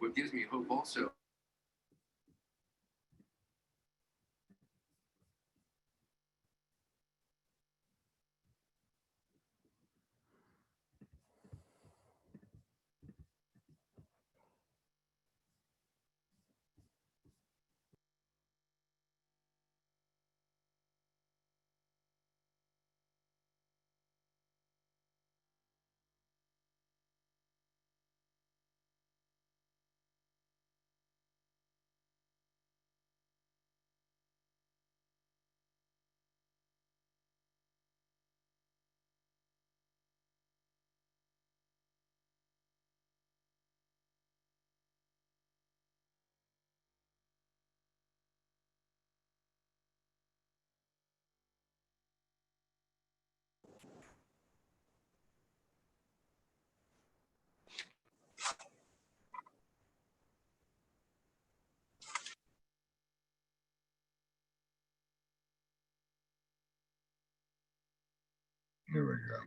what gives me hope also. There we go.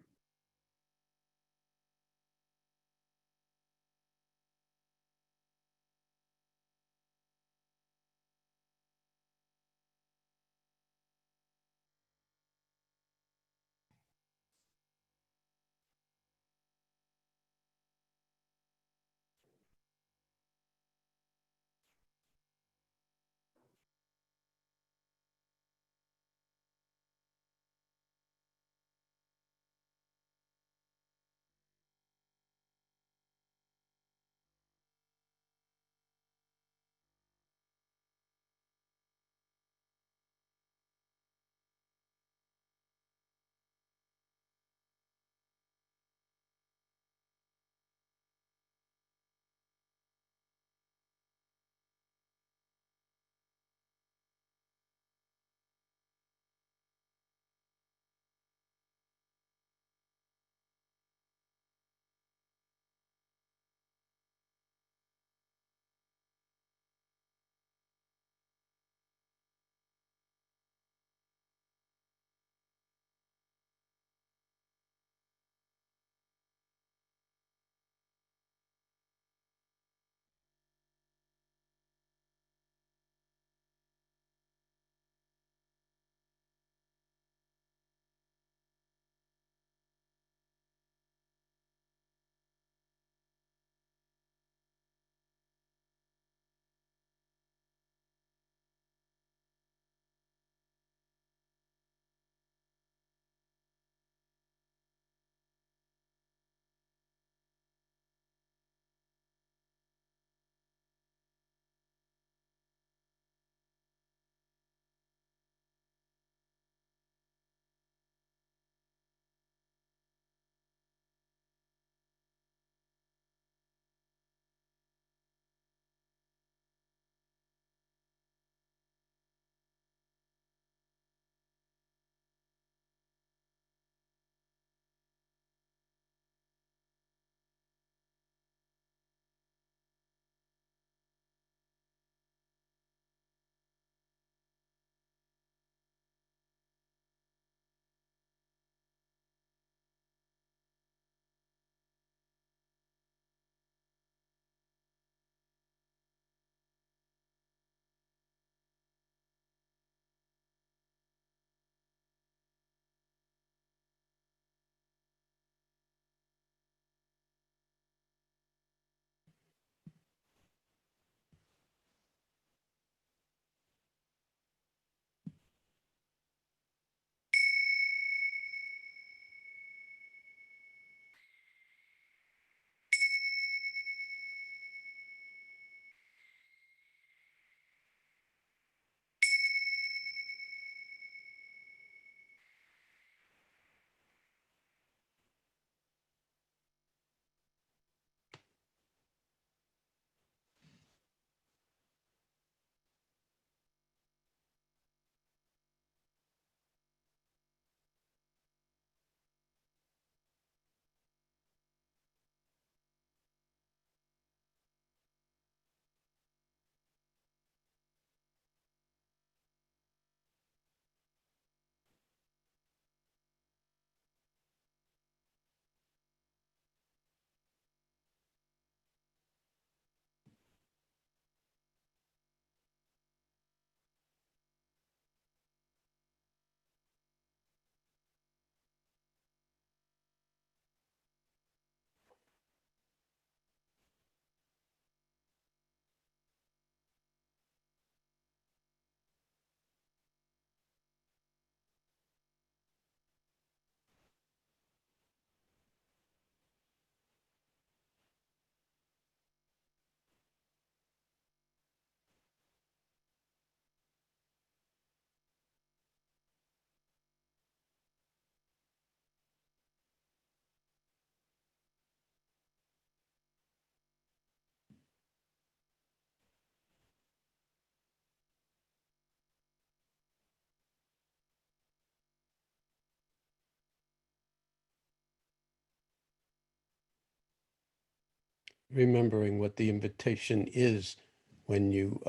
remembering what the invitation is when you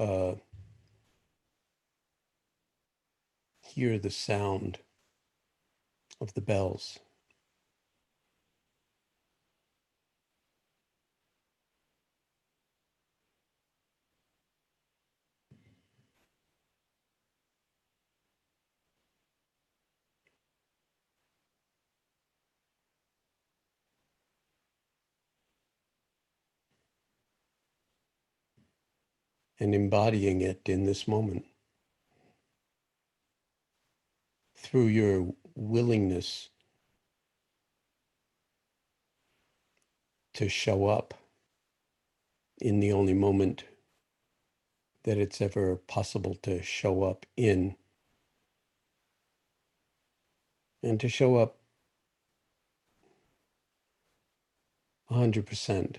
hear the sound of the bells. And embodying it in this moment through your willingness to show up in the only moment that it's ever possible to show up in, and to show up 100%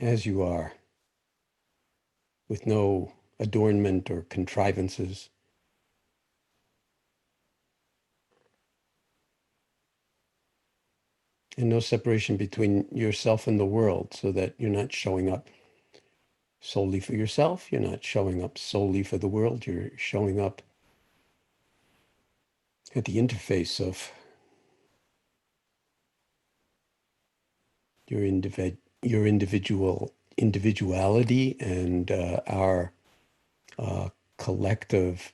as you are, with no adornment or contrivances, and no separation between yourself and the world, so that you're not showing up solely for yourself, you're not showing up solely for the world, you're showing up at the interface of your individuality and our collective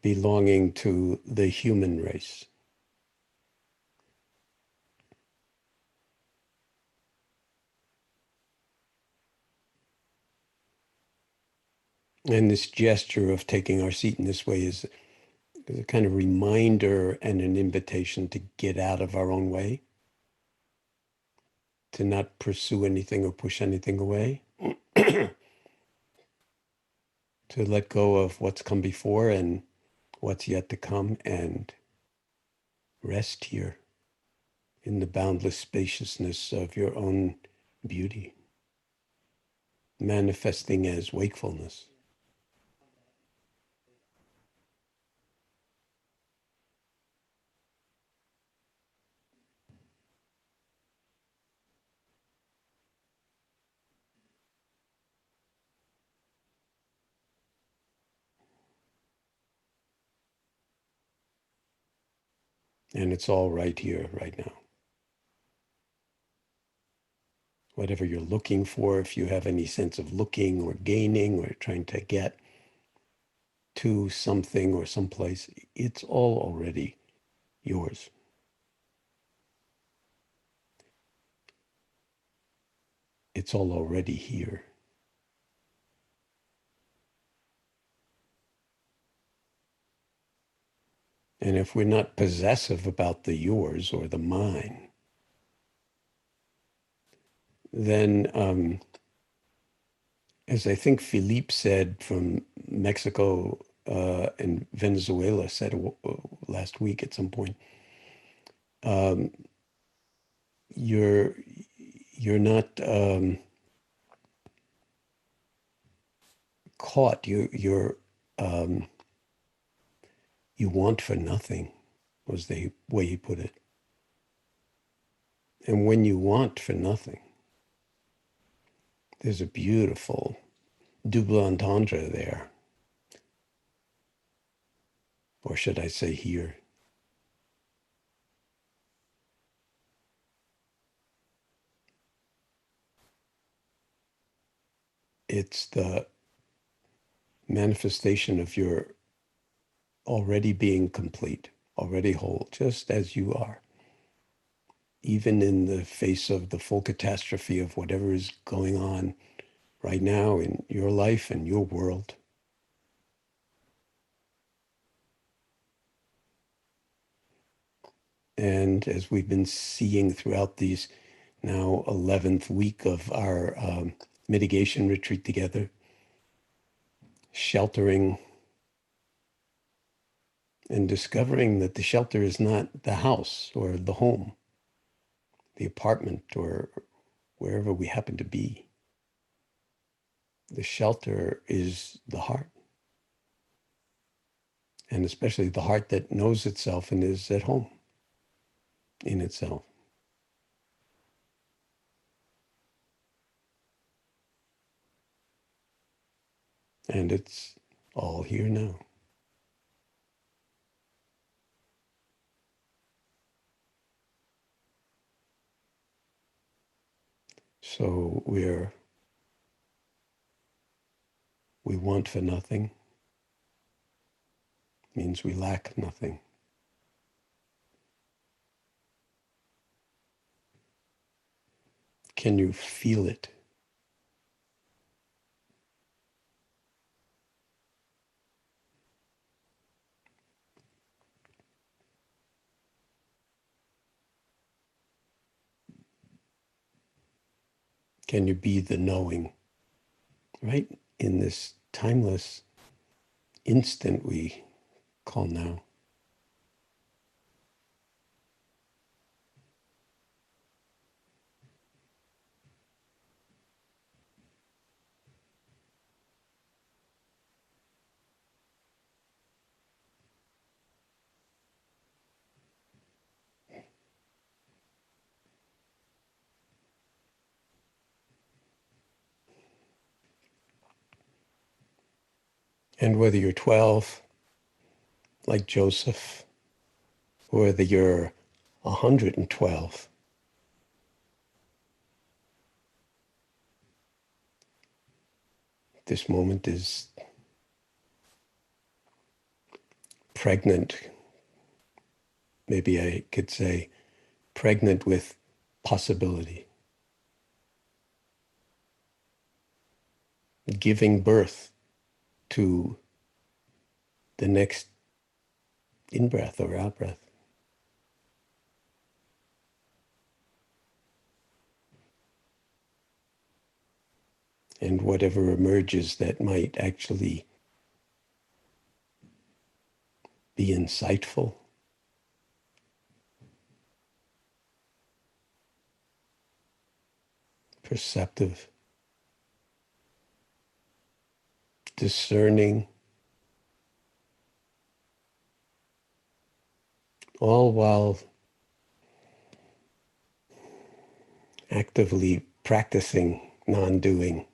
belonging to the human race. And this gesture of taking our seat in this way is a kind of reminder and an invitation to get out of our own way, to not pursue anything or push anything away, to let go of what's come before and what's yet to come, and rest here in the boundless spaciousness of your own beauty, manifesting as wakefulness. And it's all right here, right now. Whatever you're looking for, if you have any sense of looking or gaining or trying to get to something or someplace, it's all already yours. It's all already here. And if we're not possessive about the yours or the mine, then, as I think Philippe said from Mexico and Venezuela said last week at some point, um, you're you're not caught. You want for nothing, was the way he put it. And when you want for nothing, there's a beautiful double entendre there, or should I say here. It's the manifestation of your already being complete, already whole, just as you are, even in the face of the full catastrophe of whatever is going on right now in your life and your world. And as we've been seeing throughout these now 11th week of our mitigation retreat together, sheltering and discovering that the shelter is not the house or the home, the apartment, or wherever we happen to be. The shelter is the heart, and especially the heart that knows itself and is at home in itself. And it's all here now. So we want for nothing, means we lack nothing. Can you feel it? Can you be the knowing? Right? In this timeless instant we call now. And whether you're 12, like Joseph, or whether you're 112, this moment is pregnant. Maybe I could say pregnant with possibility, giving birth to the next in-breath or out-breath. And whatever emerges that might actually be insightful, perceptive, discerning, all while actively practicing non-doing.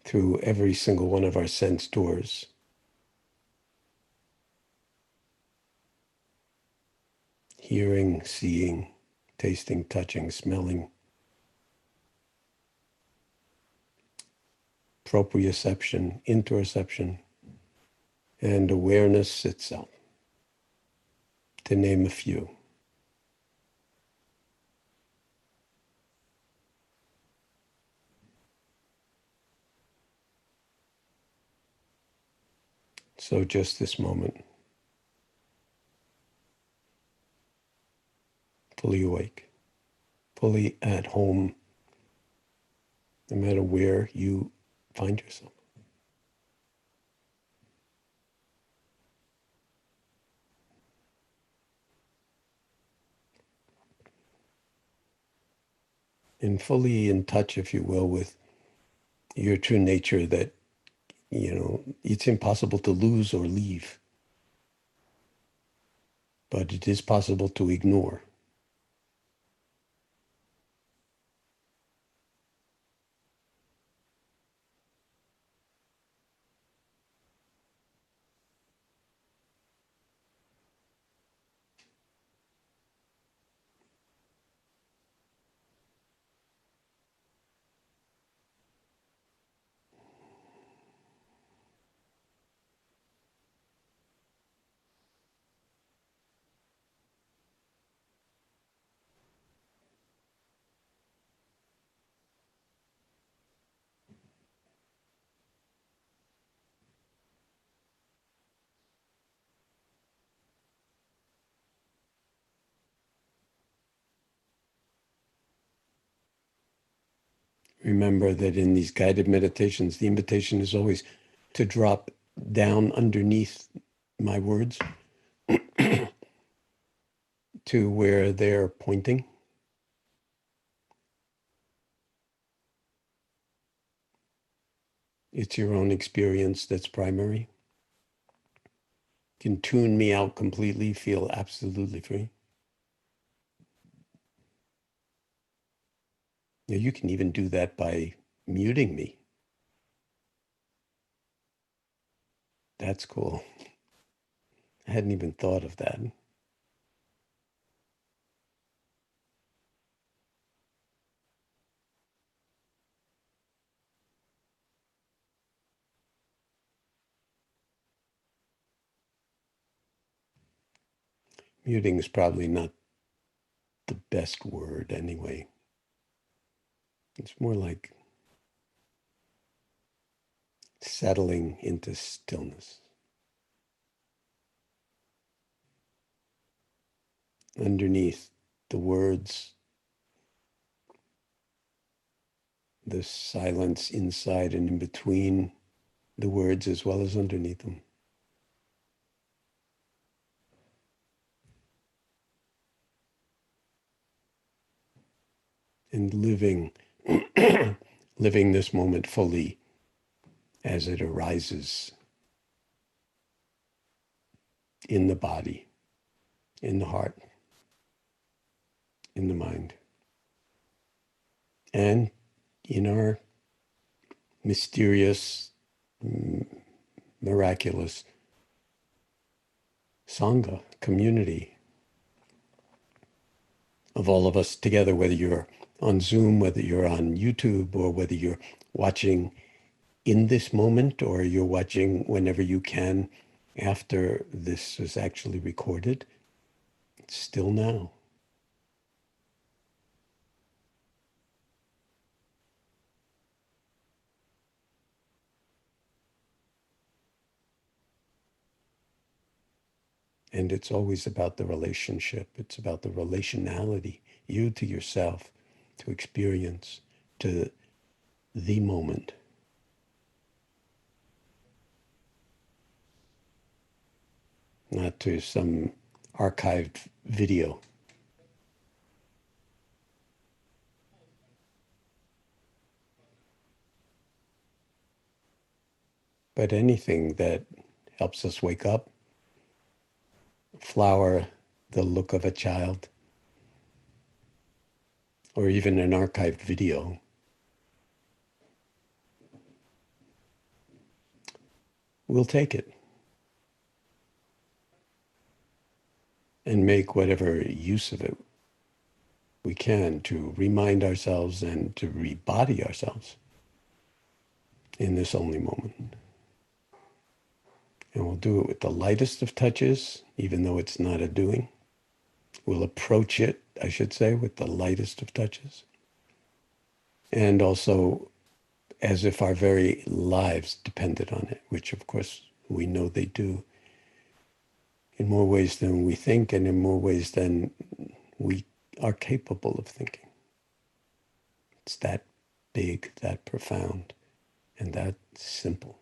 Through every single one of our sense doors. Hearing, seeing, tasting, touching, smelling, proprioception, interoception, and awareness itself, to name a few. So just this moment, fully awake, fully at home, no matter where you find yourself. And fully in touch, if you will, with your true nature that, it's impossible to lose or leave, but it is possible to ignore. Remember that in these guided meditations, the invitation is always to drop down underneath my words to where they're pointing. It's your own experience that's primary. You can tune me out completely, feel absolutely free. Now, you can even do that by muting me. That's cool. I hadn't even thought of that. Muting is probably not the best word anyway. It's more like settling into stillness. Underneath the words, the silence inside and in between the words as well as underneath them. And living living this moment fully as it arises in the body, in the heart, in the mind, and in our mysterious, miraculous Sangha community of all of us together, whether you're on Zoom, whether you're on YouTube, or whether you're watching in this moment or you're watching whenever you can after this is actually recorded. It's still now. And it's always about the relationship. It's about the relationality, you to yourself, to experience, to the moment. Not to some archived video. But anything that helps us wake up, flower the look of a child, or even an archived video, we'll take it and make whatever use of it we can to remind ourselves and to rebody ourselves in this only moment. And we'll do it with the lightest of touches, even though it's not a doing. We'll approach it, I should say, with the lightest of touches. And also as if our very lives depended on it, which of course we know they do in more ways than we think and in more ways than we are capable of thinking. It's that big, that profound, and that simple.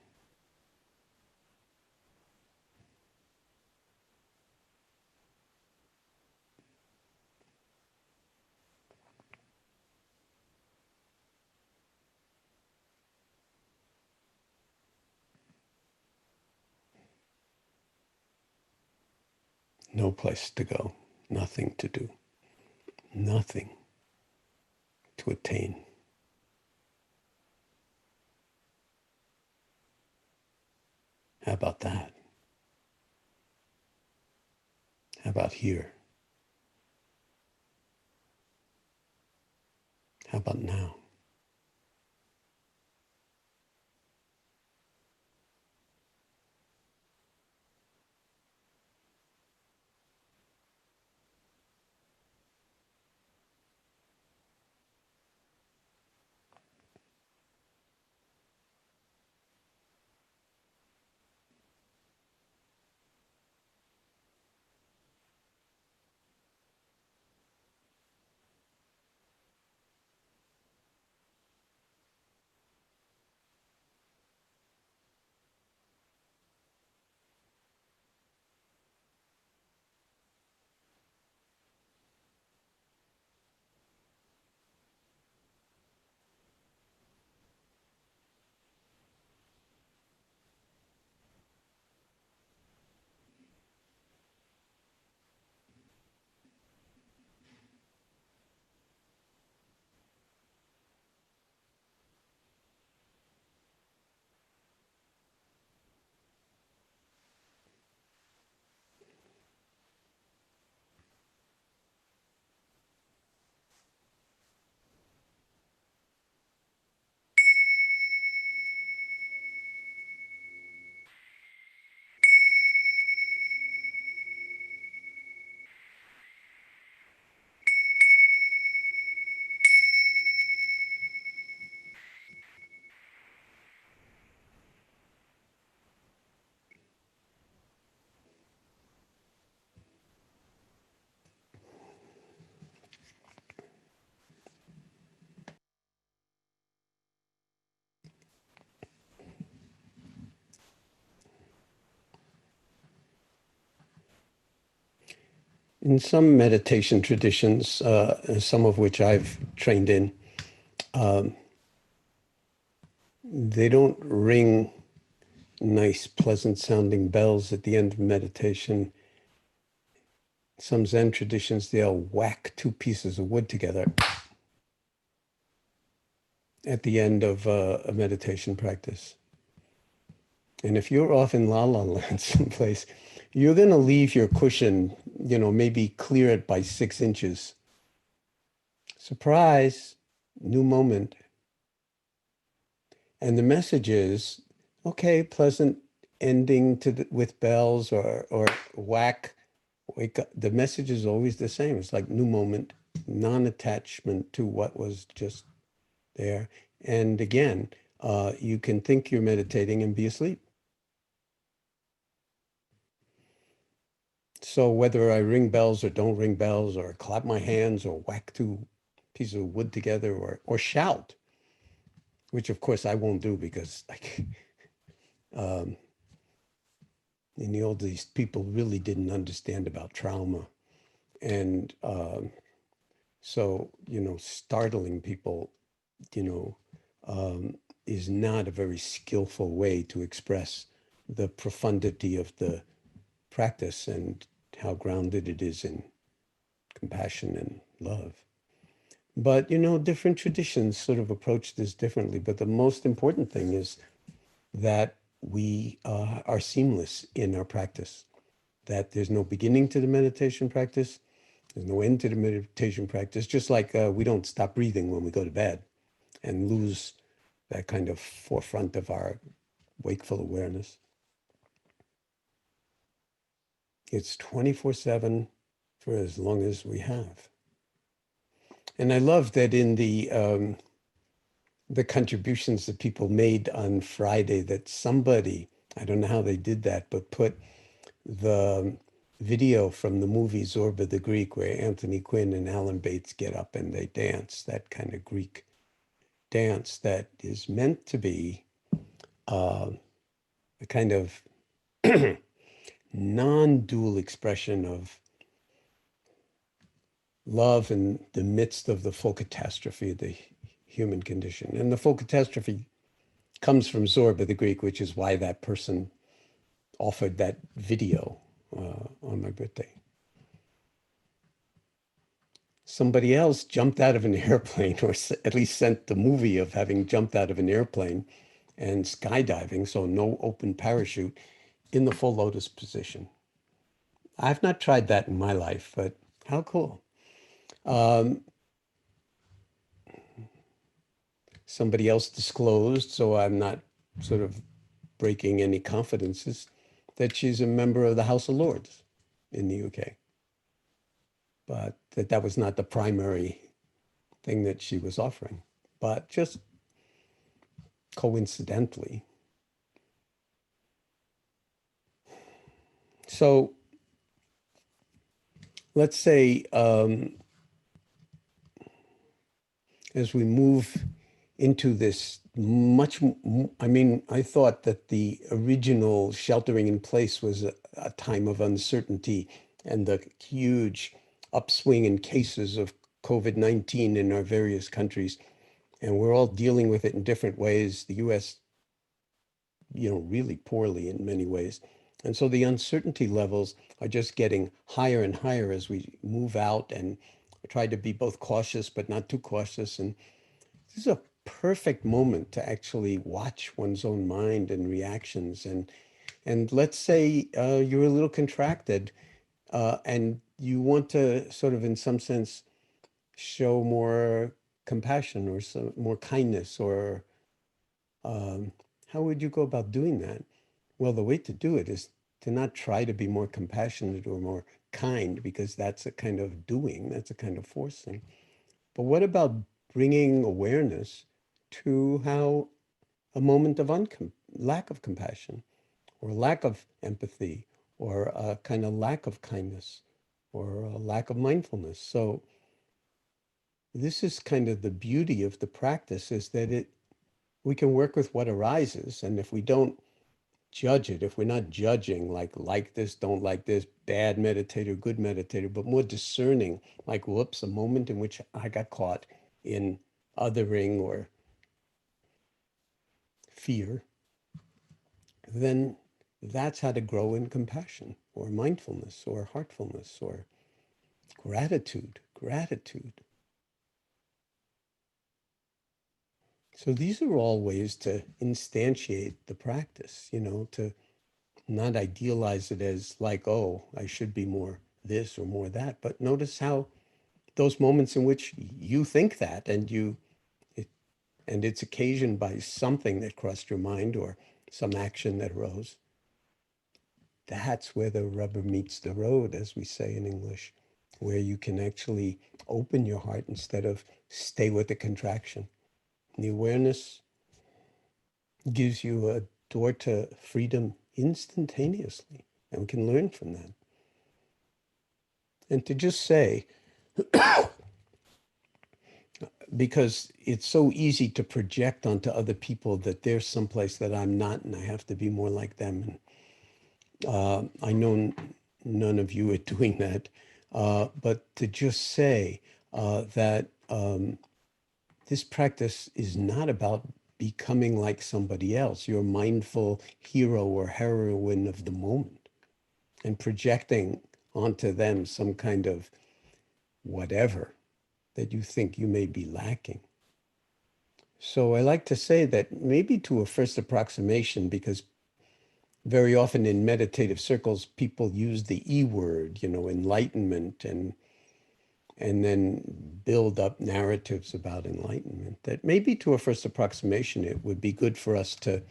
No place to go, nothing to do, nothing to attain. How about that? How about here? How about now? in some meditation traditions, some of which I've trained in, they don't ring nice, pleasant sounding bells at the end of meditation. Some Zen traditions, they'll whack two pieces of wood together at the end of a meditation practice. And if you're off in La La Land someplace, you're going to leave your cushion, maybe clear it by 6 inches. Surprise, new moment. And the message is, okay, pleasant ending with bells or whack, wake up. The message is always the same. It's like new moment, non-attachment to what was just there. And again, you can think you're meditating and be asleep. So whether I ring bells or don't ring bells or clap my hands or whack two pieces of wood together or shout, which of course I won't do because like in the old days, people really didn't understand about trauma. And so, startling people, you know, is not a very skillful way to express the profundity of the practice and how grounded it is in compassion and love. But, different traditions sort of approach this differently. But the most important thing is that we are seamless in our practice, that there's no beginning to the meditation practice, there's no end to the meditation practice, just like we don't stop breathing when we go to bed and lose that kind of forefront of our wakeful awareness. It's 24/7 for as long as we have. And I love that in the contributions that people made on Friday, that somebody, I don't know how they did that, but put the video from the movie Zorba the Greek, where Anthony Quinn and Alan Bates get up and they dance, that kind of Greek dance that is meant to be a kind of non-dual expression of love in the midst of the full catastrophe of the human condition. And the full catastrophe comes from Zorba the Greek, which is why that person offered that video on my birthday. Somebody else jumped out of an airplane, or at least sent the movie of having jumped out of an airplane and skydiving, so no open parachute, in the full lotus position. I've not tried that in my life, but how cool. Somebody else disclosed, so I'm not sort of breaking any confidences, that she's a member of the House of Lords in the UK. But that was not the primary thing that she was offering, but just coincidentally. So let's say as we move into this I thought that the original sheltering in place was a time of uncertainty and the huge upswing in cases of COVID-19 in our various countries. And we're all dealing with it in different ways. The US, really poorly in many ways. And so the uncertainty levels are just getting higher and higher as we move out and try to be both cautious, but not too cautious. And this is a perfect moment to actually watch one's own mind and reactions. And let's say you're a little contracted and you want to sort of, in some sense, show more compassion or some more kindness, or how would you go about doing that? Well, the way to do it is to not try to be more compassionate or more kind, because that's a kind of doing, that's a kind of forcing. But what about bringing awareness to how a moment of lack of compassion or lack of empathy or a kind of lack of kindness or a lack of mindfulness? So this is kind of the beauty of the practice, is that we can work with what arises. And if we don't judge it, if we're not judging like this, don't like this, bad meditator, good meditator, but more discerning, like, whoops, a moment in which I got caught in othering or fear, then that's how to grow in compassion or mindfulness or heartfulness or gratitude. So these are all ways to instantiate the practice, to not idealize it as like, oh, I should be more this or more that, but notice how those moments in which you think that it, and it's occasioned by something that crossed your mind or some action that arose. That's where the rubber meets the road, as we say in English, where you can actually open your heart instead of stay with the contraction. The awareness gives you a door to freedom instantaneously, and we can learn from that. And to just say, because it's so easy to project onto other people that there's someplace that I'm not and I have to be more like them. And I know none of you are doing that, but to just say that this practice is not about becoming like somebody else. You're a mindful hero or heroine of the moment and projecting onto them some kind of whatever that you think you may be lacking. So I like to say that maybe to a first approximation, because very often in meditative circles, people use the E word, enlightenment, and then build up narratives about enlightenment. That maybe to a first approximation, it would be good for us to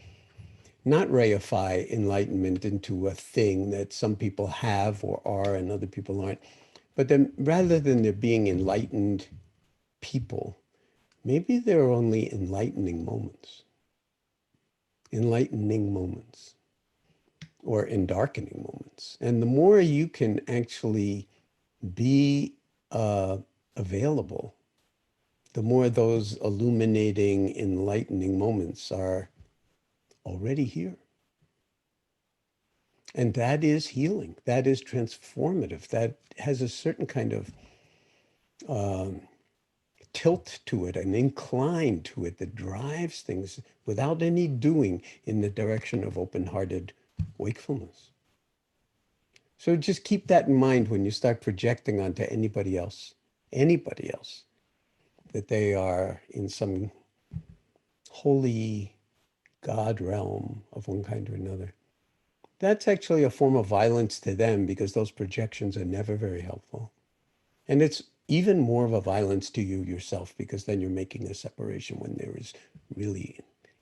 not reify enlightenment into a thing that some people have or are and other people aren't, but then rather than there being enlightened people, maybe there are only enlightening moments or endarkening moments. And the more you can actually be available, the more those illuminating, enlightening moments are already here. And that is healing. That is transformative. That has a certain kind of tilt to it, an incline to it that drives things without any doing in the direction of open-hearted wakefulness. So just keep that in mind when you start projecting onto anybody else, that they are in some holy God realm of one kind or another. That's actually a form of violence to them because those projections are never very helpful. And it's even more of a violence to you yourself because then you're making a separation when there is really,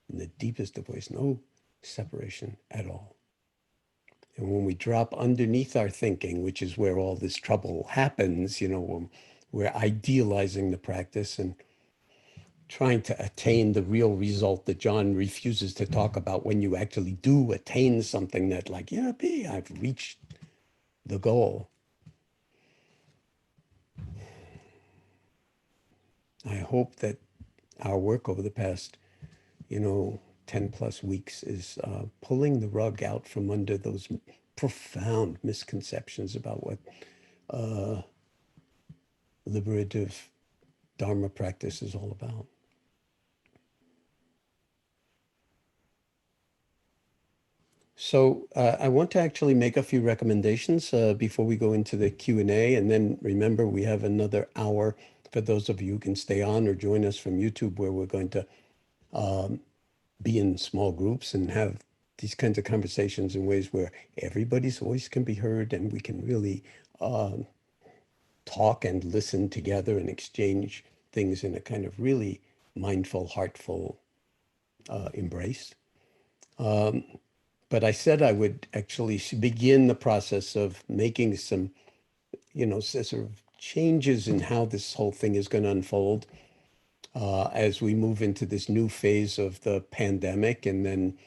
in the deepest of ways, no separation at all. And when we drop underneath our thinking, which is where all this trouble happens, we're idealizing the practice and trying to attain the real result that Jon refuses to talk about when you actually do attain something that like, yippee, I've reached the goal. I hope that our work over the past, 10 plus weeks is pulling the rug out from under those profound misconceptions about what liberative Dharma practice is all about. So I want to actually make a few recommendations before we go into the Q&A. And then remember, we have another hour for those of you who can stay on or join us from YouTube, where we're going to be in small groups and have these kinds of conversations in ways where everybody's voice can be heard and we can really talk and listen together and exchange things in a kind of really mindful, heartful embrace. But I said I would actually begin the process of making some, sort of changes in how this whole thing is going to unfold as we move into this new phase of the pandemic, and then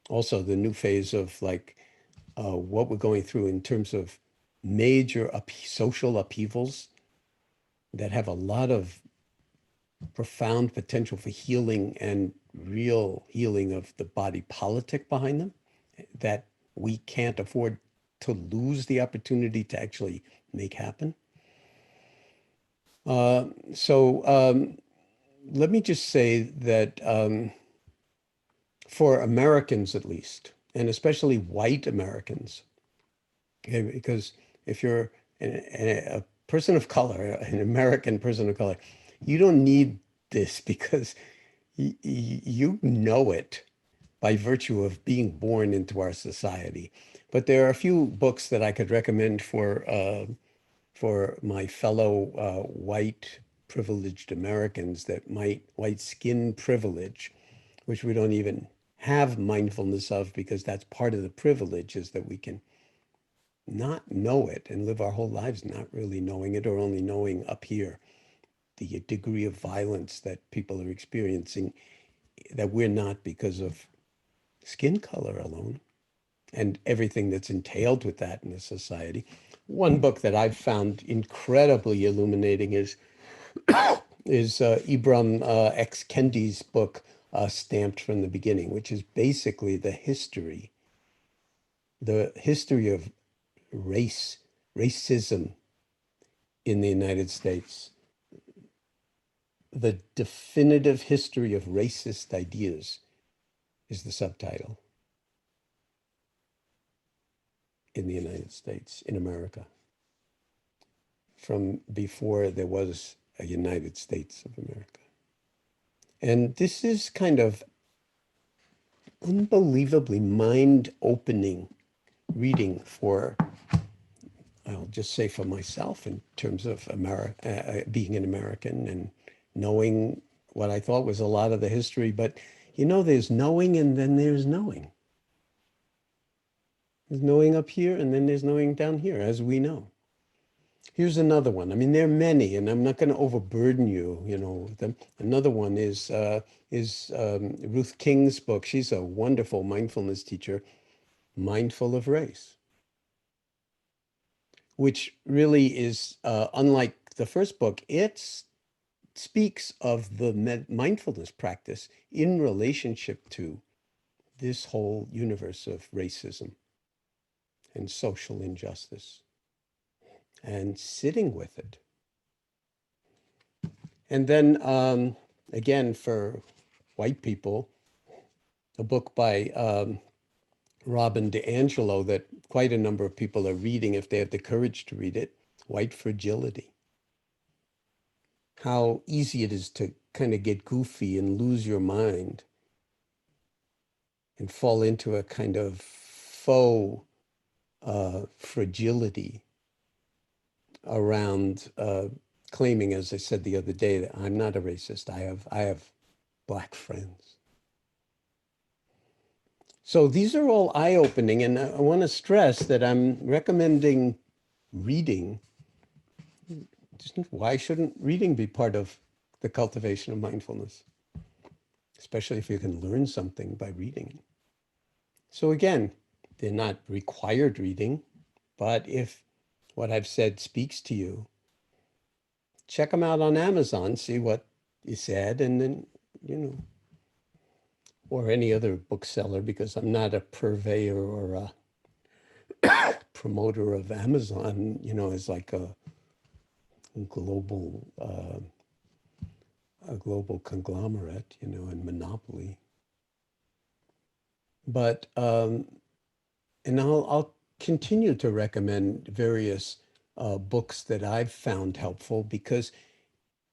also the new phase of like what we're going through in terms of major social upheavals that have a lot of profound potential for healing and real healing of the body politic behind them that we can't afford to lose the opportunity to actually make happen. So let me just say that for Americans at least, and especially white Americans, okay, because if you're a person of color, an American person of color, you don't need this because you know it by virtue of being born into our society. But there are a few books that I could recommend for my fellow white privileged Americans that might white skin privilege, which we don't even have mindfulness of because that's part of the privilege is that we can not know it and live our whole lives not really knowing it or only knowing up here the degree of violence that people are experiencing that we're not because of skin color alone and everything that's entailed with that in a society. One book that I've found incredibly illuminating is Ibram X. Kendi's book, Stamped from the Beginning, which is basically the history of racism in the United States, the definitive history of racist ideas is the subtitle in the United States, in America, from before there was a United States of America. And this is kind of unbelievably mind-opening reading for, I'll just say for myself in terms of being an American and knowing what I thought was a lot of the history. But you know, there's knowing and then there's knowing. There's knowing up here and then there's knowing down here, as we know. Here's another one. I mean, there are many, and I'm not going to overburden you, with them. Another one is Ruth King's book. She's a wonderful mindfulness teacher, Mindful of Race, which really is unlike the first book. It speaks of the mindfulness practice in relationship to this whole universe of racism and social injustice and sitting with it. And then again, for white people, a book by Robin DiAngelo that quite a number of people are reading if they have the courage to read it, White Fragility. How easy it is to kind of get goofy and lose your mind and fall into a kind of faux fragility around claiming, as I said the other day, that I'm not a racist. I have Black friends. So these are all eye-opening, and I want to stress that I'm recommending reading. Why shouldn't reading be part of the cultivation of mindfulness, especially if you can learn something by reading? So again, they're not required reading, but if what I've said speaks to you, check them out on Amazon, see what is said, and then, or any other bookseller, because I'm not a purveyor or a promoter of Amazon, as like a global conglomerate, and monopoly. But and I'll continue to recommend various books that I've found helpful, because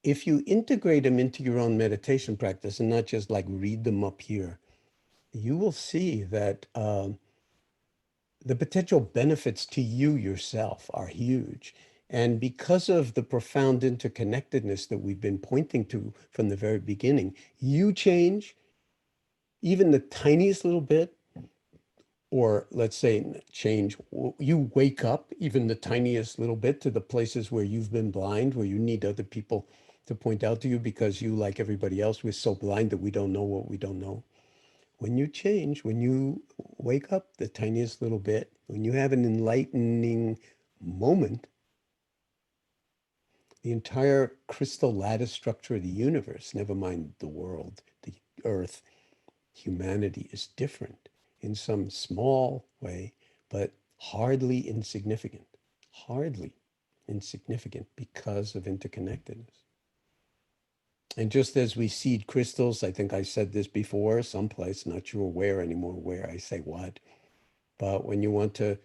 if you integrate them into your own meditation practice and not just like read them up here, you will see that the potential benefits to you yourself are huge. And because of the profound interconnectedness that we've been pointing to from the very beginning, you change even the tiniest little bit, or let's say change, you wake up even the tiniest little bit to the places where you've been blind, where you need other people to point out to you because you, like everybody else, we're so blind that we don't know what we don't know. When you change, when you wake up the tiniest little bit, when you have an enlightening moment, the entire crystal lattice structure of the universe, never mind the world, the earth, humanity, is different. in some small way, but hardly insignificant, hardly insignificant because of interconnectedness. And just as we seed crystals, I think I said this before someplace, not sure where anymore, where I say what, but when you want to,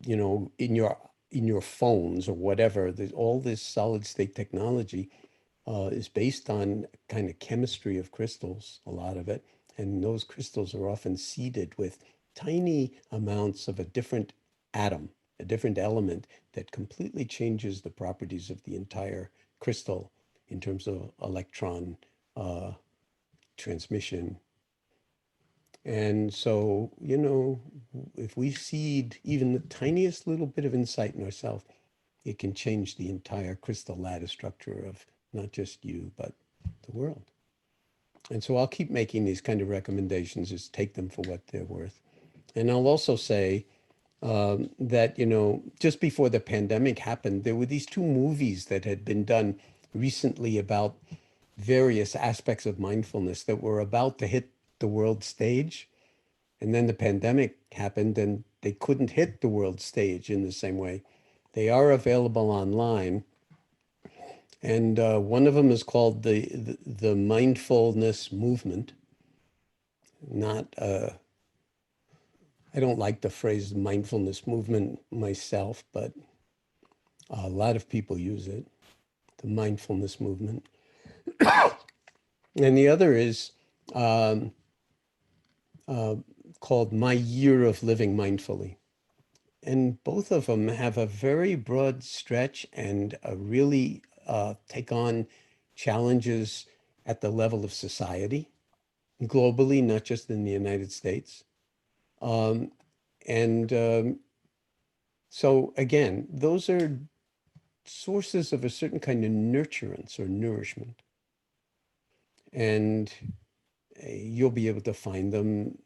you know, in your phones or whatever, there's all this solid state technology is based on kind of chemistry of crystals, a lot of it. And those crystals are often seeded with tiny amounts of a different atom, a different element that completely changes the properties of the entire crystal in terms of electron transmission. And so, you know, if we seed even the tiniest little bit of insight in ourselves, it can change the entire crystal lattice structure of not just you, but the world. And so I'll keep making these kind of recommendations, just take them for what they're worth. And I'll also say that, you know, just before the pandemic happened, there were these two movies that had been done recently about various aspects of mindfulness that were about to hit the world stage. And then the pandemic happened and they couldn't hit the world stage in the same way. They are available online. And one of them is called the mindfulness movement. Not, I don't like the phrase mindfulness movement myself, but a lot of people use it, the mindfulness movement. And the other is called My Year of Living Mindfully. And both of them have a very broad stretch and really take on challenges at the level of society, globally, not just in the United States. And so again, those are sources of a certain kind of nurturance or nourishment. And you'll be able to find them.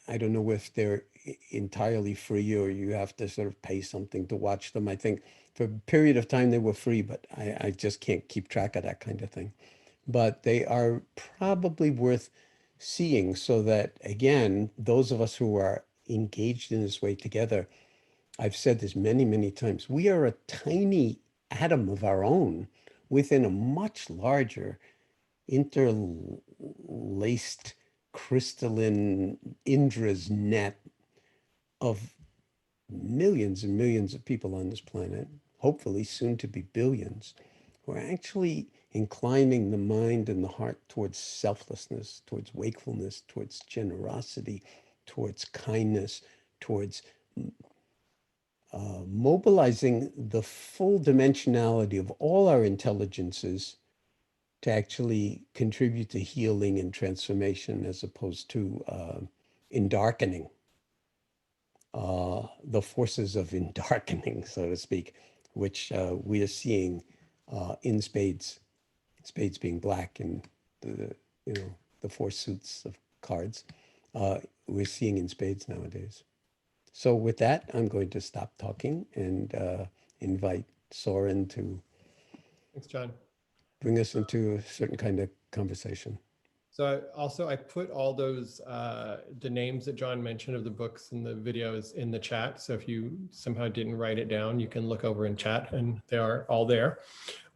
I don't know if they're entirely free or you have to sort of pay something to watch them. I think for a period of time they were free, but I just can't keep track of that kind of thing. But they are probably worth seeing so that, again, those of us who are engaged in this way together, I've said this many, many times, we are a tiny atom of our own within a much larger interlaced crystalline Indra's net of millions and millions of people on this planet, hopefully soon to be billions, who are actually inclining the mind and the heart towards selflessness, towards wakefulness, towards generosity, towards kindness, towards mobilizing the full dimensionality of all our intelligences to actually contribute to healing and transformation as opposed to in darkening, the forces of in darkening, so to speak, which we are seeing in spades, spades being black and the, you know, the four suits of cards, we're seeing in spades nowadays. So with that, I'm going to stop talking and invite Soren to Thanks, Jon. bring us into a certain kind of conversation. So I put all those, the names that Jon mentioned of the books and the videos in the chat. So if you somehow didn't write it down, you can look over in chat and they are all there.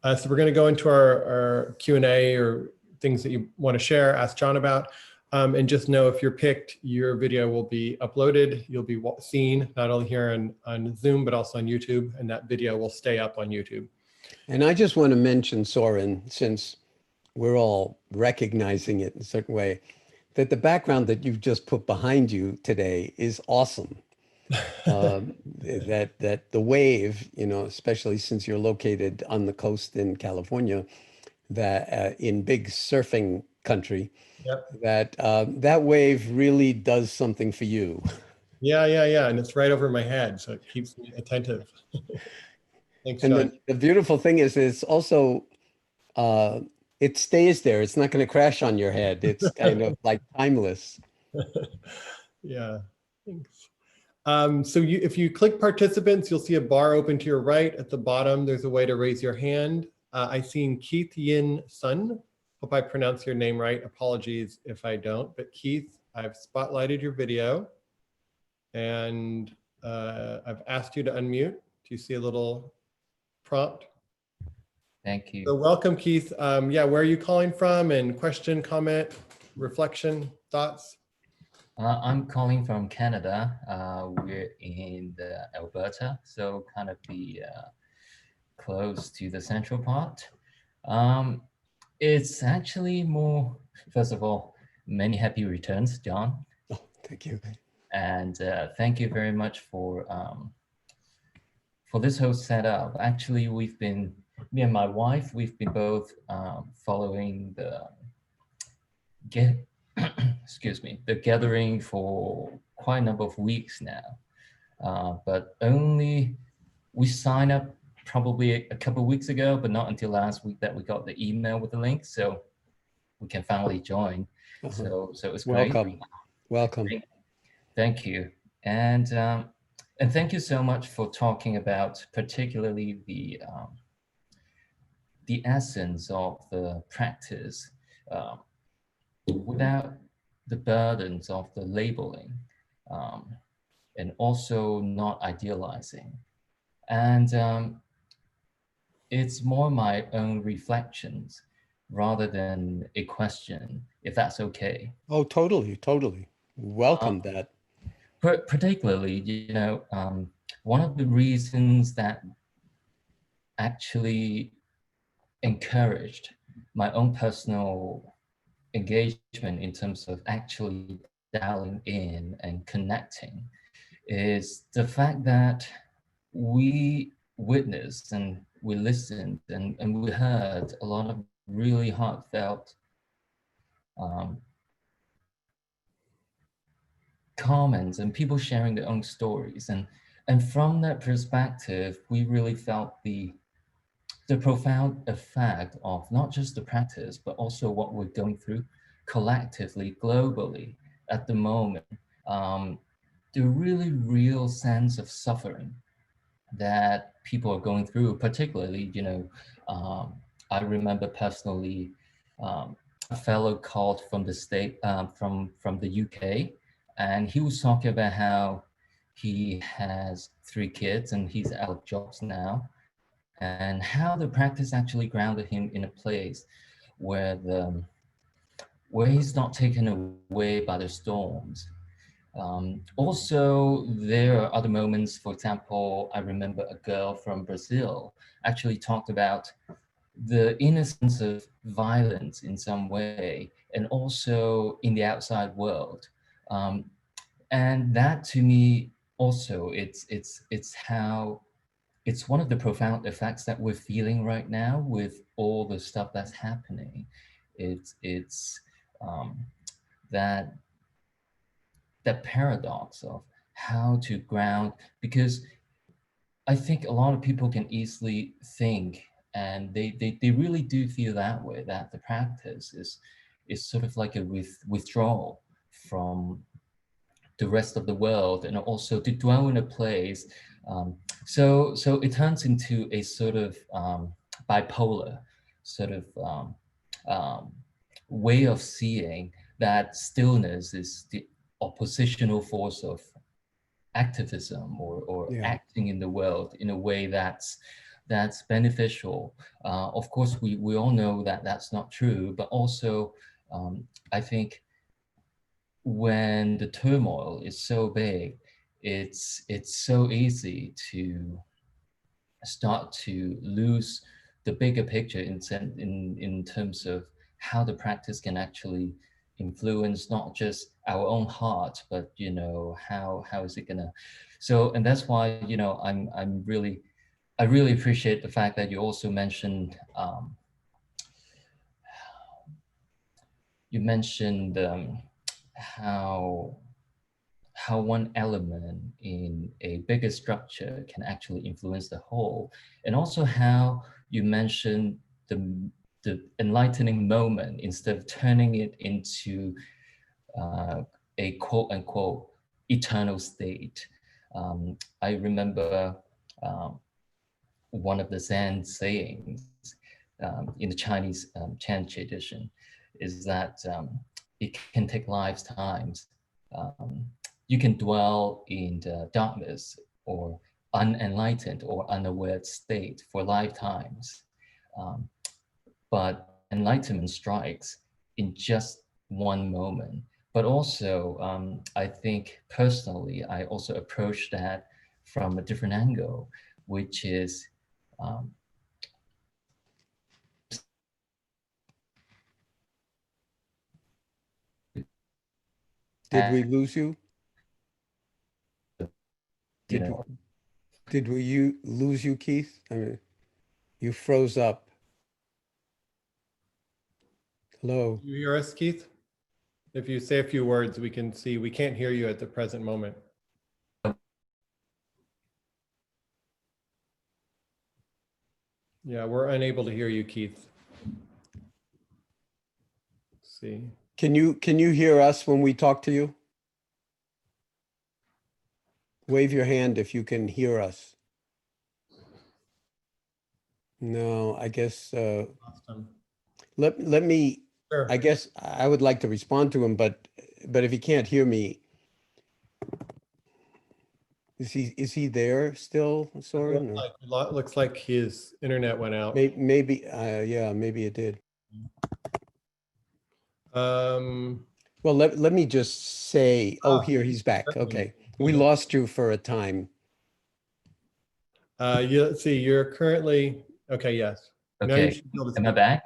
So we're going to go into our Q&A or things that you want to share, ask Jon about. And just know if you're picked, your video will be uploaded. You'll be seen not only here on Zoom, but also on YouTube. And that video will stay up on YouTube. And I just want to mention, Soren, since we're all recognizing it in a certain way, that the background that you've just put behind you today is awesome. That the wave, you know, especially since you're located on the coast in California, that in big surfing country, Yep. that that wave really does something for you. Yeah. And it's right over my head, so it keeps me attentive. Thanks, And Jon. the beautiful thing is it's also, it stays there. It's not going to crash on your head. It's kind of like timeless. Yeah, thanks. So if you click participants, you'll see a bar open to your right. At the bottom, there's a way to raise your hand. I've seen Keith Yin Sun. Hope I pronounced your name right. Apologies if I don't. But Keith, I've spotlighted your video, and I've asked you to unmute. Do you see a little prompt? Thank you. So welcome, Keith. Yeah, where are you calling from? And question, comment, reflection, thoughts? I'm calling from Canada. We're in the Alberta, so kind of the close to the central part. It's actually more, first of all, many happy returns, John. Oh, thank you. And thank you very much for this whole setup. Actually, me and my wife, we've been both following the excuse me, the gathering for quite a number of weeks now. But only we signed up probably a couple of weeks ago, but not until last week that we got the email with the link, so we can finally join. So it's great. Welcome. Thank you, and thank you so much for talking about particularly the essence of the practice without the burdens of the labeling, and also not idealizing. And it's more my own reflections rather than a question, if that's okay. Oh, totally. Welcome that. Particularly, one of the reasons that actually encouraged my own personal engagement in terms of actually dialing in and connecting is the fact that we witnessed and we listened and we heard a lot of really heartfelt comments and people sharing their own stories. And from that perspective, we really felt the profound effect of not just the practice, but also what we're going through collectively, globally at the moment. The really real sense of suffering that people are going through, particularly, I remember personally a fellow called from the state, from the UK, and he was talking about how he has 3 kids and he's out of jobs now, and how the practice actually grounded him in a place where he's not taken away by the storms. Also, there are other moments. For example, I remember a girl from Brazil actually talked about the innocence of violence in some way, and also in the outside world. And that, to me, also, it's one of the profound effects that we're feeling right now with all the stuff that's happening. It's that paradox of how to ground, because I think a lot of people can easily think, and they really do feel that way, that the practice is sort of like a withdrawal from the rest of the world, and also to dwell in a place. So it turns into a sort of bipolar sort of way of seeing that stillness is the oppositional force of activism or acting in the world in a way that's beneficial. Of course, we all know that that's not true, but also I think when the turmoil is so big, it's so easy to start to lose the bigger picture in terms of how the practice can actually influence not just our own heart, but how is it gonna. So, and that's why I really appreciate the fact that you also mentioned how one element in a bigger structure can actually influence the whole, and also how you mentioned the enlightening moment instead of turning it into a quote unquote eternal state. I remember one of the Zen sayings in the Chinese Chan tradition is that it can take lifetimes. You can dwell in the darkness or unenlightened or unaware state for lifetimes. Um, but enlightenment strikes in just one moment. But also, I think personally, I also approach that from a different angle, which is um, Did we lose you? you Did know, did we you lose you, Keith? I mean, you froze up. Hello. You hear us, Keith? If you say a few words, we can see. We can't hear you at the present moment. Yeah, we're unable to hear you, Keith. Let's see. Can you hear us when we talk to you? Wave your hand if you can hear us. No, I guess Awesome. let me. Sure. I guess I would like to respond to him, but if he can't hear me, is he there still, Soren? Looks like his internet went out. Maybe yeah, maybe it did. Well, let me just say, oh, here he's back. certainly. Okay. We lost you for a time. Let's see, you're currently, okay, yes. Now you okay, should be able to am I speak. back?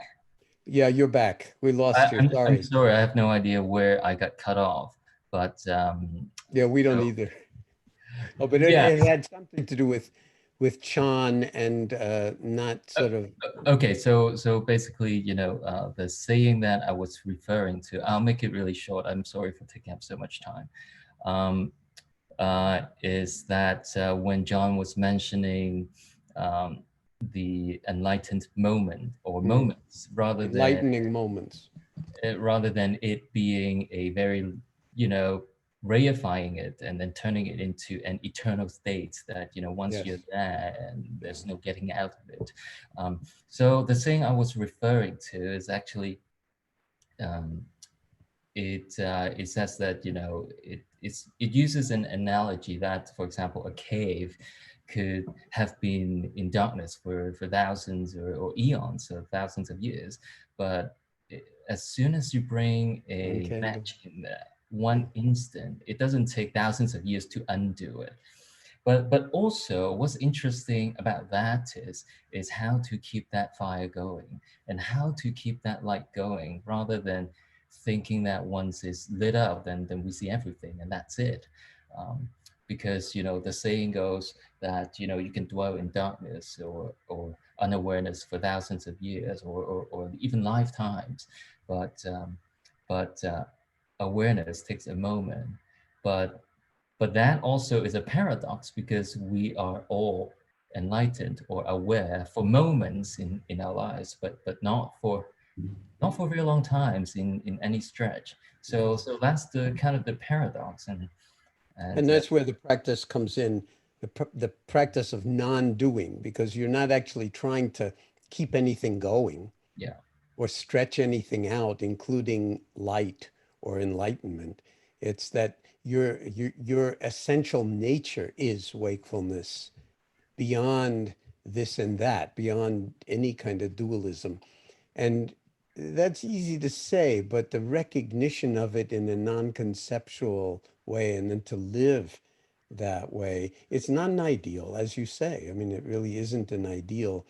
Yeah, you're back. We lost you. I'm Sorry. sorry, I have no idea where I got cut off, but Yeah, we don't so- either. Oh, but it, yeah. it had something to do with Jon and not sort of. Okay, so basically, you know, the saying that I was referring to, I'll make it really short. I'm sorry for taking up so much time. Is that when Jon was mentioning the enlightened moment or moments, Enlightening moments. rather than it being a very, you know, reifying it and then turning it into an eternal state that, you know, once Yes. you're there and there's no getting out of it. So the thing I was referring to is actually, it says that, you know, it uses an analogy that, for example, a cave could have been in darkness for thousands or eons or thousands of years, but as soon as you bring a candle. match in there, one instant, it doesn't take thousands of years to undo it. But also what's interesting about that is how to keep that fire going and how to keep that light going rather than thinking that once it's lit up, then we see everything and that's it. Because, you know, the saying goes that, you know, you can dwell in darkness or unawareness for thousands of years or even lifetimes, but awareness takes a moment. But that also is a paradox because we are all enlightened or aware for moments in our lives, but not for very long times in any stretch. So that's the kind of the paradox, And that's where the practice comes in, the practice of non-doing, because you're not actually trying to keep anything going yeah, or stretch anything out, including light or enlightenment. It's that your essential nature is wakefulness beyond this and that, beyond any kind of dualism. And that's easy to say, but the recognition of it in a non-conceptual way and then to live that way, it's not an ideal, as you say. I mean, it really isn't an ideal.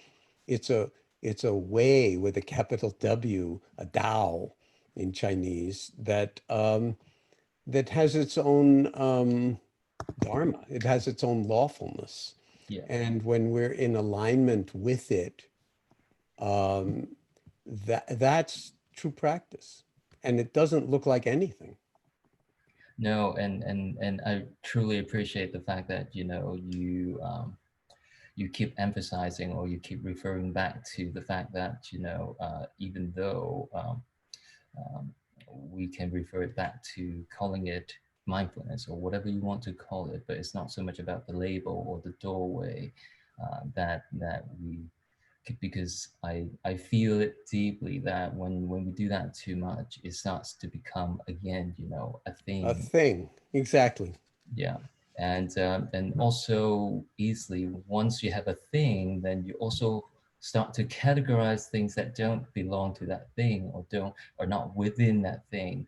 It's a it's a way with a capital W, a Tao in Chinese, that has its own dharma. It has its own lawfulness. yeah. And when we're in alignment with it, um, that's true practice. And it doesn't look like anything. No, and I truly appreciate the fact that, you know, you keep emphasizing or you keep referring back to the fact that, you know, even though um, we can refer it back to calling it mindfulness or whatever you want to call it, but it's not so much about the label or the doorway that we because I feel it deeply that when we do that too much, it starts to become again, you know, a A thing. thing, exactly. Yeah. And also easily, once you have a thing, then you also start to categorize things that don't belong to that thing or don't or not within that thing,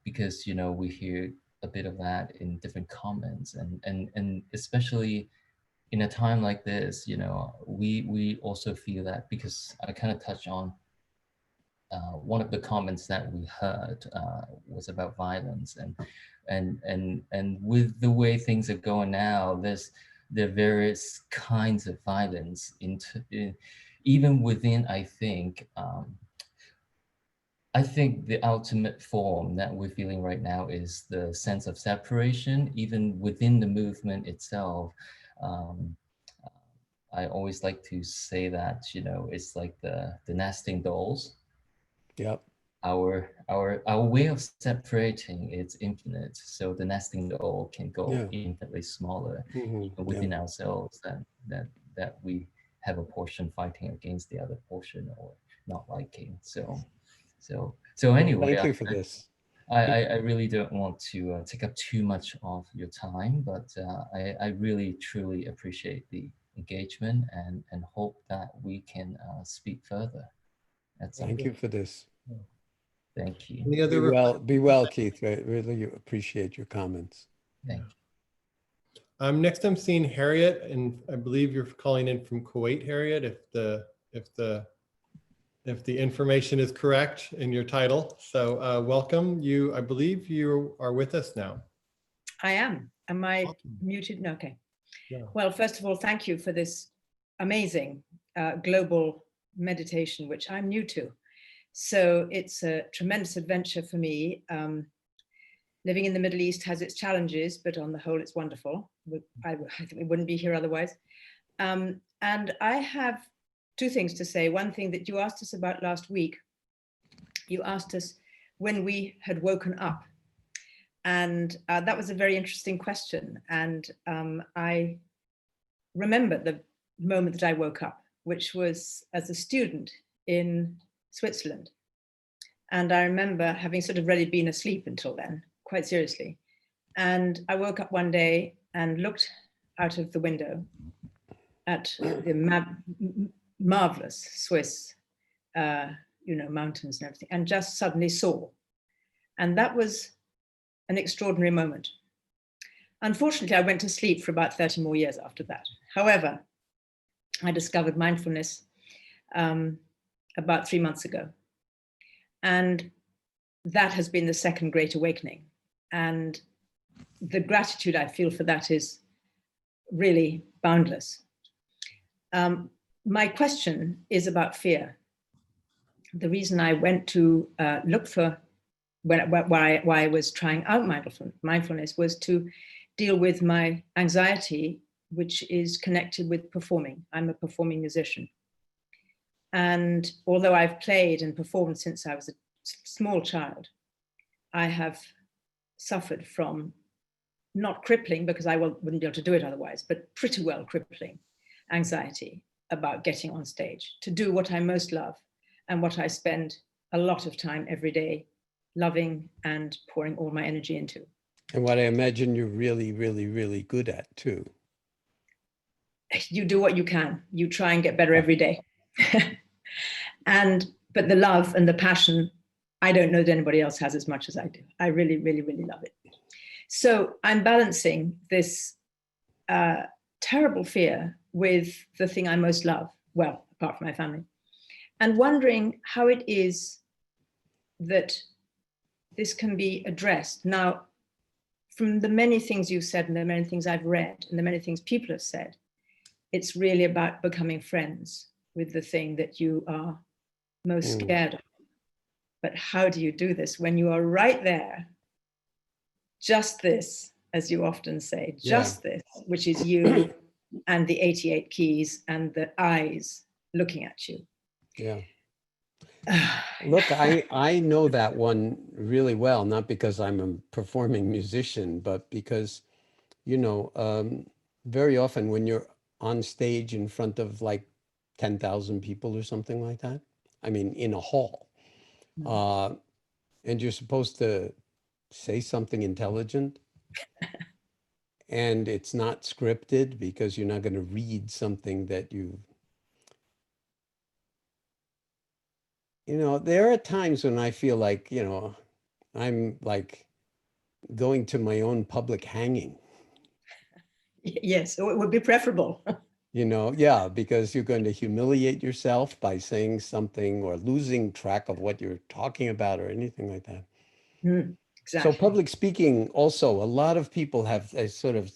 because you know we hear a bit of that in different comments, and especially in a time like this, you know, we also feel that, because I kind of touch on one of the comments that we heard was about violence, and with the way things are going now, there are various kinds of violence even within, I think the ultimate form that we're feeling right now is the sense of separation, even within the movement itself. Um, I always like to say that, you know, it's like the nesting dolls. Yep. Our way of separating is infinite. So the nesting doll can go Yeah. infinitely smaller, Hmm. even Yeah. within ourselves, that we have a portion fighting against the other portion or not liking. So Well, anyway, thank you for this. I really don't want to take up too much of your time, but I really truly appreciate the engagement and hope that we can speak further at some Thank you point. for this. Thank you. Any other Be well, Keith. I really appreciate your comments. Thank you. Next I'm seeing Harriet, and I believe you're calling in from Kuwait, Harriet, if the information is correct in your title. So welcome. I believe you are with us now. I am. Am I Welcome. muted? No, okay. Yeah. Well, first of all, thank you for this amazing global meditation, which I'm new to. So it's a tremendous adventure for me. Living in the Middle East has its challenges, but on the whole, it's wonderful. I think we wouldn't be here otherwise. And I have two things to say. One thing that you asked us about last week, you asked us when we had woken up. And that was a very interesting question. And I remember the moment that I woke up, which was as a student in Switzerland. And I remember having sort of really been asleep until then, quite seriously. And I woke up one day and looked out of the window at the marvelous Swiss, mountains and everything, and just suddenly saw. And that was an extraordinary moment. Unfortunately, I went to sleep for about 30 more years after that. However, I discovered mindfulness about 3 months ago. And that has been the second great awakening. And the gratitude I feel for that is really boundless. My question is about fear. The reason I went to look for why I was trying out mindfulness was to deal with my anxiety, which is connected with performing. I'm a performing musician. And although I've played and performed since I was a small child, I have suffered from not crippling, because I wouldn't be able to do it otherwise, but pretty well crippling anxiety about getting on stage to do what I most love and what I spend a lot of time every day loving and pouring all my energy into. And what I imagine you're really, really, really good at too. You do what you can. You try and get better every day. But the love and the passion, I don't know that anybody else has as much as I do. I really, really, really love it. So I'm balancing this terrible fear with the thing I most love, well, apart from my family, and wondering how it is that this can be addressed. Now, from the many things you've said and the many things I've read and the many things people have said, it's really about becoming friends with the thing that you are most scared of. But how do you do this when you are right there? Just this, as you often say, just this, which is you and the 88 keys and the eyes looking at you. Yeah. Look, I know that one really well, not because I'm a performing musician, but because, very often when you're on stage in front of like 10,000 people or something like that. I mean, in a hall. And you're supposed to say something intelligent, and it's not scripted because you're not going to read something that there are times when I feel like, I'm like going to my own public hanging. Yes, so it would be preferable. Yeah, because you're going to humiliate yourself by saying something or losing track of what you're talking about or anything like that. So Exactly. public speaking also, a lot of people have a sort of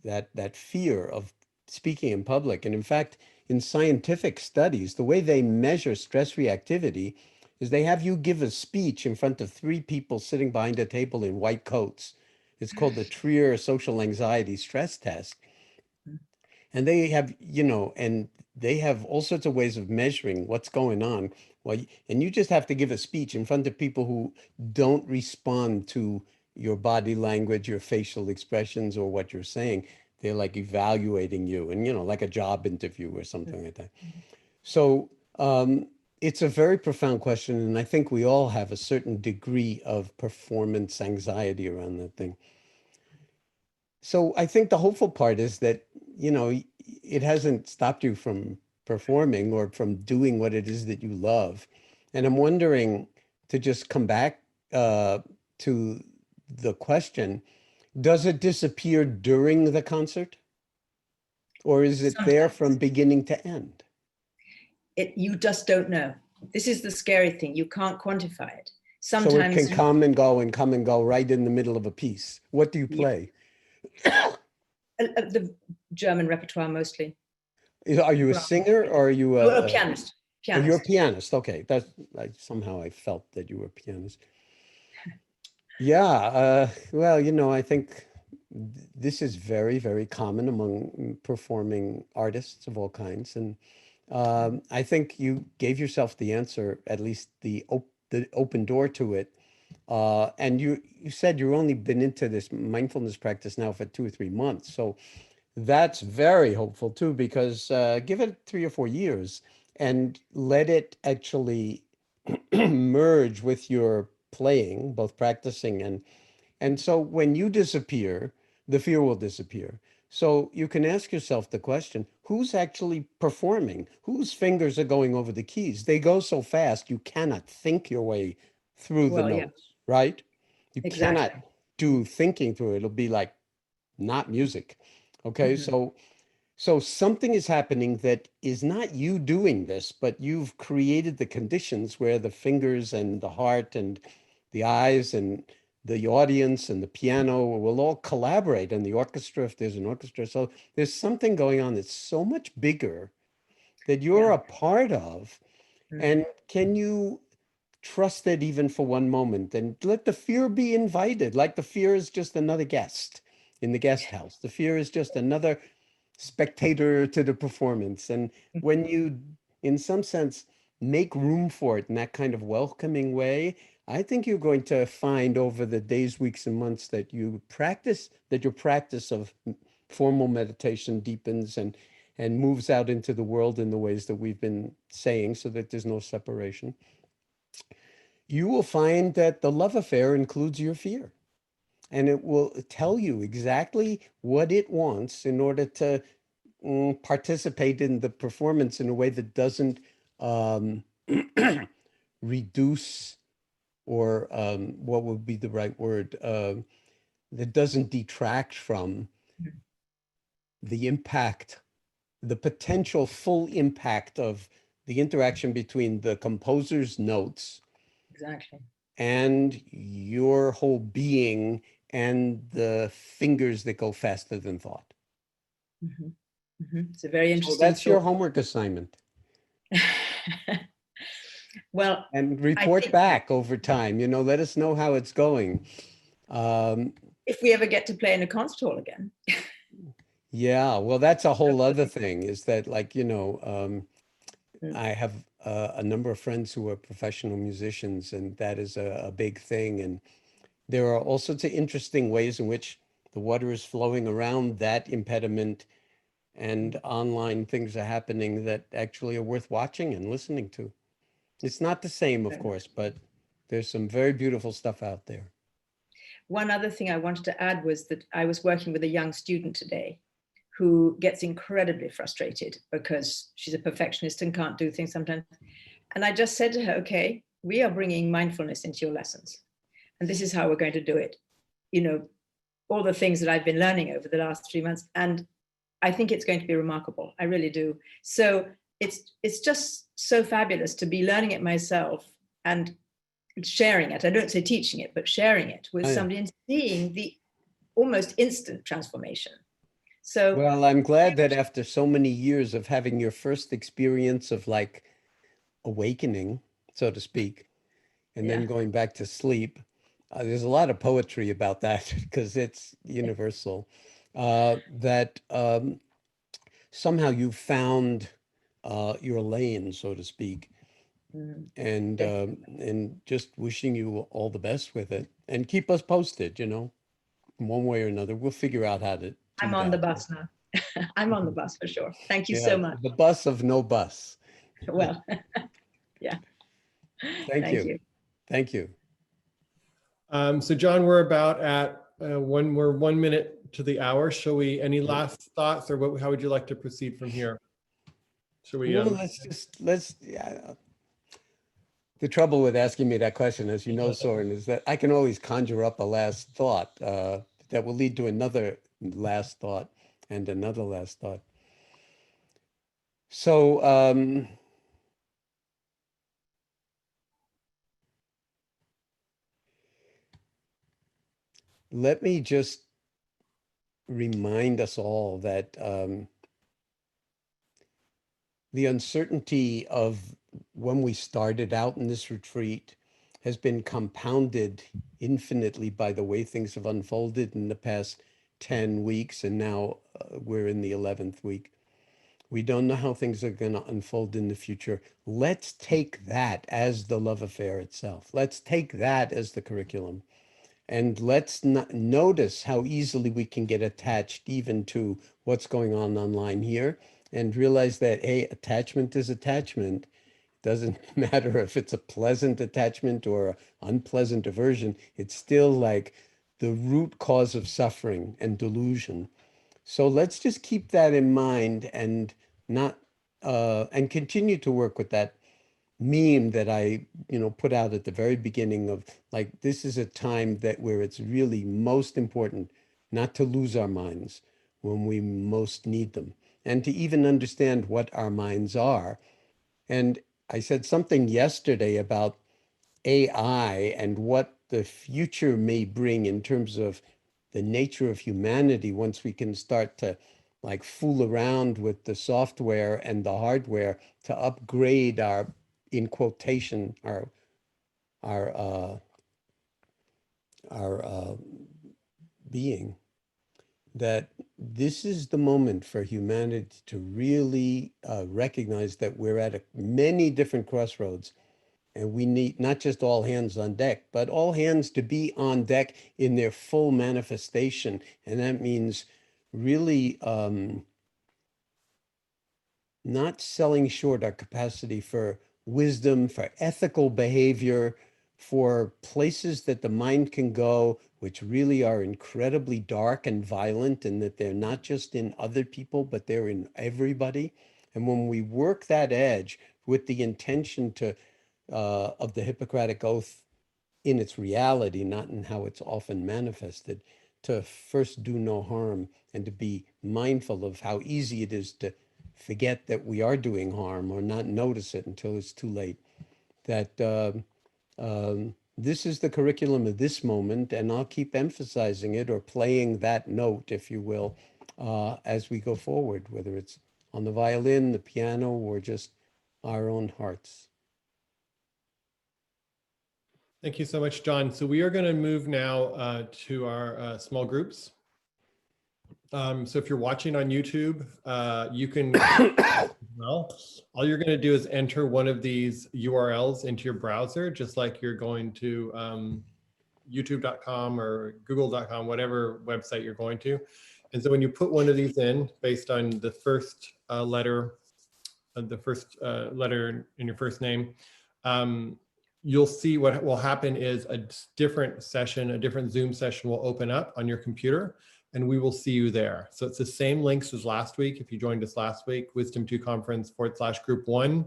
that fear of speaking in public. And in fact, in scientific studies, the way they measure stress reactivity is they have you give a speech in front of 3 people sitting behind a table in white coats. It's called the Trier Social Anxiety Stress Test. And they have, and they have all sorts of ways of measuring what's going on. Well, and you just have to give a speech in front of people who don't respond to your body language, your facial expressions, or what you're saying. They're like evaluating you, and like a job interview or something like that. So it's a very profound question, and I think we all have a certain degree of performance anxiety around that thing. So I think the hopeful part is that, it hasn't stopped you from performing or from doing what it is that you love. And I'm wondering, to just come back to the question, does it disappear during the concert? Or is it there from beginning to end? You just don't know. This is the scary thing. You can't quantify it. So it Sometimes can come and go and come and go right in the middle of a piece. What do you play? The German repertoire mostly. Are you a singer or are you a pianist? Oh, you're a pianist. Okay, somehow I felt that you were a pianist. Yeah, well, I think this is very, very common among performing artists of all kinds, and I think you gave yourself the answer, at least the open door to it. And you said you've only been into this mindfulness practice now for 2 or 3 months, so that's very hopeful too, because give it 3 or 4 years and let it actually merge with your playing, both practicing and so when you disappear, the fear will disappear. So you can ask yourself the question, who's actually performing? Whose fingers are going over the keys? They go so fast, you cannot think your way through the notes, right? You cannot do thinking through it. It'll be like not music. Okay, so something is happening that is not you doing this, but you've created the conditions where the fingers and the heart and the eyes and the audience and the piano will all collaborate, and the orchestra, if there's an orchestra. So there's something going on that's so much bigger that you're a part of. And can you trust it even for one moment and let the fear be invited? Like the fear is just another guest in the guest house. The fear is just another spectator to the performance. And when you, in some sense, make room for it in that kind of welcoming way, I think you're going to find over the days, weeks, and months that your practice of formal meditation deepens and moves out into the world in the ways that we've been saying, so that there's no separation. You will find that the love affair includes your fear, and it will tell you exactly what it wants in order to participate in the performance in a way that doesn't reduce, or what would be the right word, that doesn't detract from the impact, the potential full impact of the interaction between the composer's notes and your whole being and the fingers that go faster than thought. It's a very interesting. So that's your homework assignment. Well, and report back over time. Let us know how it's going. If we ever get to play in a concert hall again. Yeah, well, that's a whole other thing, is that, like, I have a number of friends who are professional musicians, and that is a big thing. And there are all sorts of interesting ways in which the water is flowing around that impediment and online things are happening that actually are worth watching and listening to. It's not the same, of course, but there's some very beautiful stuff out there. One other thing I wanted to add was that I was working with a young student today who gets incredibly frustrated because she's a perfectionist and can't do things sometimes. And I just said to her, okay, we are bringing mindfulness into your lessons. And this is how we're going to do it. You know, all the things that I've been learning over the last 3 months. And I think it's going to be remarkable. I really do. So it's just so fabulous to be learning it myself and sharing it. I don't say teaching it, but sharing it with somebody and seeing the almost instant transformation. So, well, I'm glad that after so many years of having your first experience of like awakening, so to speak, and then going back to sleep, there's a lot of poetry about that because it's universal, that somehow you found your lane, so to speak. And just wishing you all the best with it, and keep us posted, you know, one way or another. We'll figure out how to do I'm on the that. bus now. I'm on the bus for sure. Thank you so much. The bus of no bus. Well, yeah. Thank you. Thank you. So John, we're about at we're 1 minute to the hour. Shall we, any last thoughts, or how would you like to proceed from here? Shall we? Well, let's the trouble with asking me that question, as you know, Soren, is that I can always conjure up a last thought that will lead to another last thought and another last thought. So let me just remind us all that the uncertainty of when we started out in this retreat has been compounded infinitely by the way things have unfolded in the past 10 weeks, and now we're in the 11th week. We don't know how things are going to unfold in the future. Let's take that as the love affair itself. Let's take that as the curriculum. And let's not notice how easily we can get attached even to what's going on online here, and realize that, hey, attachment is attachment. It doesn't matter if it's a pleasant attachment or an unpleasant aversion. It's still like the root cause of suffering and delusion. So let's just keep that in mind and not and continue to work with that meme that I, put out at the very beginning of, like, this is a time where it's really most important not to lose our minds when we most need them, and to even understand what our minds are. And I said something yesterday about AI and what the future may bring in terms of the nature of humanity once we can start to like fool around with the software and the hardware to upgrade our, in quotation, our being. That this is the moment for humanity to really recognize that we're at many different crossroads, and we need not just all hands on deck, but all hands to be on deck in their full manifestation. And that means really not selling short our capacity for wisdom, for ethical behavior, for places that the mind can go, which really are incredibly dark and violent, and that they're not just in other people, but they're in everybody. And when we work that edge with the intention of the Hippocratic Oath in its reality, not in how it's often manifested, to first do no harm, and to be mindful of how easy it is to forget that we are doing harm or not notice it until it's too late. That this is the curriculum of this moment, and I'll keep emphasizing it or playing that note, if you will, as we go forward, whether it's on the violin, the piano, or just our own hearts. Thank you so much, John. So we are going to move now to our small groups. So if you're watching on YouTube, you can, well, all you're going to do is enter one of these URLs into your browser, just like you're going to youtube.com or google.com, whatever website you're going to. And so when you put one of these in, based on the first letter in your first name, you'll see what will happen is a different session, a different Zoom session will open up on your computer, and we will see you there. So it's the same links as last week. If you joined us last week, Wisdom 2 Conference /group 1,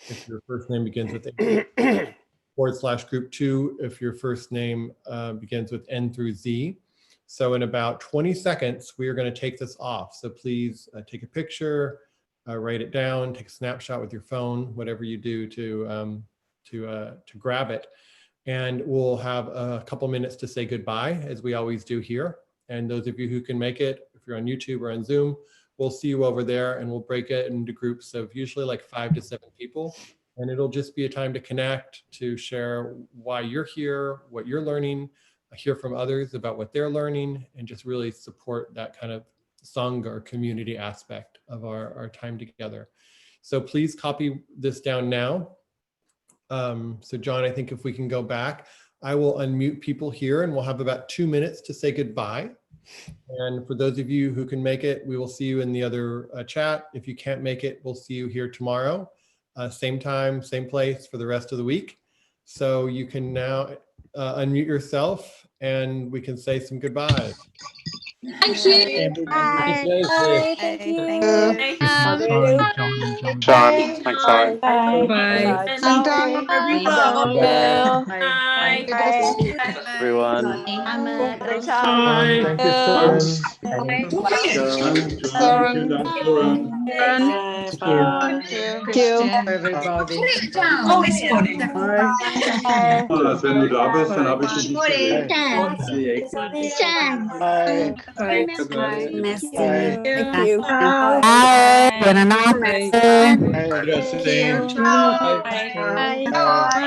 if your first name begins with A, /group 2, if your first name begins with N through Z. So in about 20 seconds, we are going to take this off. So please take a picture, write it down, take a snapshot with your phone, whatever you do to grab it. And we'll have a couple minutes to say goodbye, as we always do here. And those of you who can make it, if you're on YouTube or on Zoom, we'll see you over there, and we'll break it into groups of usually like 5 to 7 people. And it'll just be a time to connect, to share why you're here, what you're learning, hear from others about what they're learning, and just really support that kind of Sangha or community aspect of our time together. So please copy this down now. So John, I think if we can go back, I will unmute people here, and we'll have about 2 minutes to say goodbye. And for those of you who can make it, we will see you in the other chat. If you can't make it, we'll see you here tomorrow. Same time, same place for the rest of the week. So you can now unmute yourself, and we can say some goodbyes. Thank you. Bye. Thank you. Thank Thank you. John, thanks, sorry. Bye. Bye. Thank you. Bye. Everyone. Thank you, Soren. Thank you. Everybody. Wenn du da bist, dann habe ich dich nicht gesehen. Thank you. Bye. Buonanotte.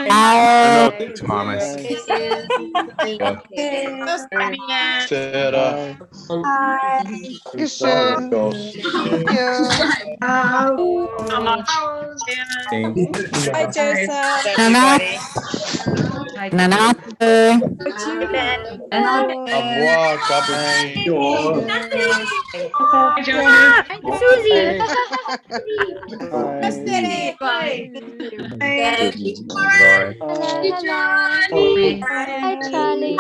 Bye. Thomas. Sarah. Bye, Joseph. Buonanotte. Susie. Bye. Hi, Charlie.